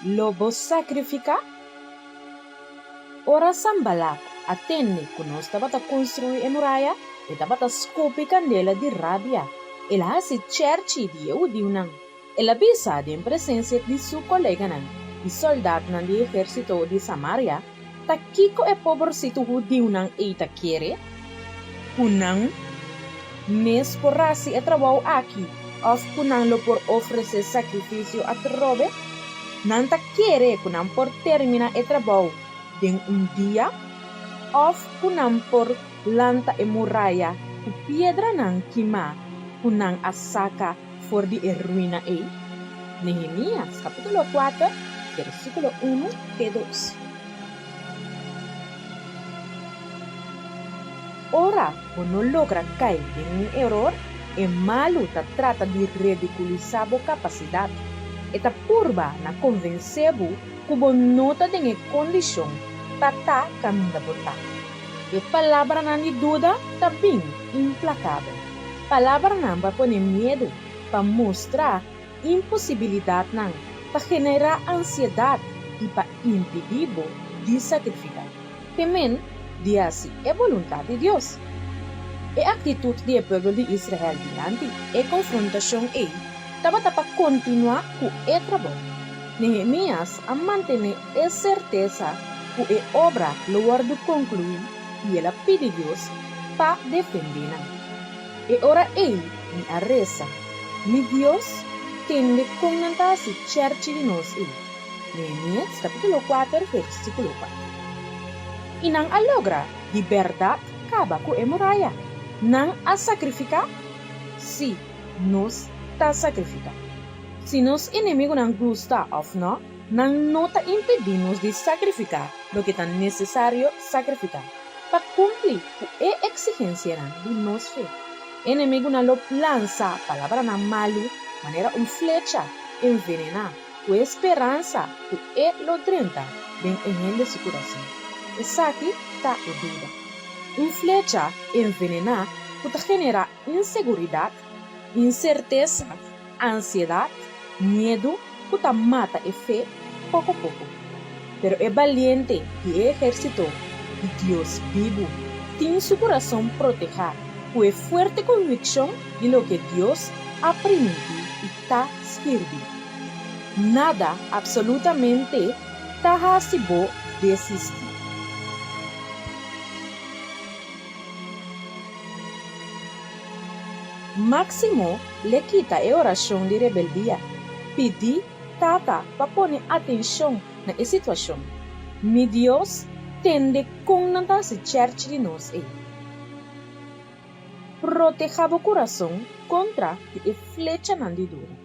lobo sacrificar? Ora Sambalak atende que nós estava a construir a muralha e estava a scopi candela de rabia. Ela se cerci de Eudiunan. Ela bisa em presença de seu colega nan, e soldado nan do exército de Samaria, ta kiko e pobrecito Eudiunan e ta quere? Kunang, mes por rasi e trabalho aqui, of kunang lo por oferecer sacrifício a trobe? Nan ta quere kunang por terminar e trabalho den dia? Of kunang por lanta e muralha, ku piedra nan kima, kunang asaka for di ruína e? Nehemías, capítulo 4, versículo 1 e 2. Ora, quando logra cair em erro, é malo ta trata de ridiculizar a capacidade. E ta purba na convencer-bo que bo nota de condição ta caminho da botar. E palavra não de dúvida ta bem implacável. Palavra não para pôr medo, para mostrar impossibilidade não, para generar ansiedade e para impedir de sacrificar. Também, diasi é vontade de Deus. E a atitude do povo de Israel diante e confrontação estava para continuar com o trabalho. Nehemías a manter a certeza que a obra logo de concluir e ela pede Deus para defender. E ora me arresa, mi Deus tende com se cerci de nós. Nehemías capítulo 4, versículo 4. E não a logra liberdade acaba com a muralha. Não a sacrificar? Sim, nós está sacrificar. Se nos inimigos não gostam ou não nota impedir-nos de sacrificar o que é necessário sacrificar para cumprir a exigência de nossa fé. Inimigo não lança a palavra na malo, maneira flecha envenenar com esperança que é lo 30 bem em de seu coração. Essa aqui está a dúvida. Flecha envenenar pode generar inseguridade, incerteza, ansiedade, medo, pode matar a fé pouco a pouco. Pero é valiente que exercitou de Deus vivo tem seu coração protegido com a forte convicção de lo que Deus ha permitido e está escrito. Nada, absolutamente, está se bo desistir. Máximo le quita a oração de rebeldia. Pedi tata para pôr atenção na situação. Mi Deus tende com nada se cerce de nós. Proteja o coração contra a flecha não de dura.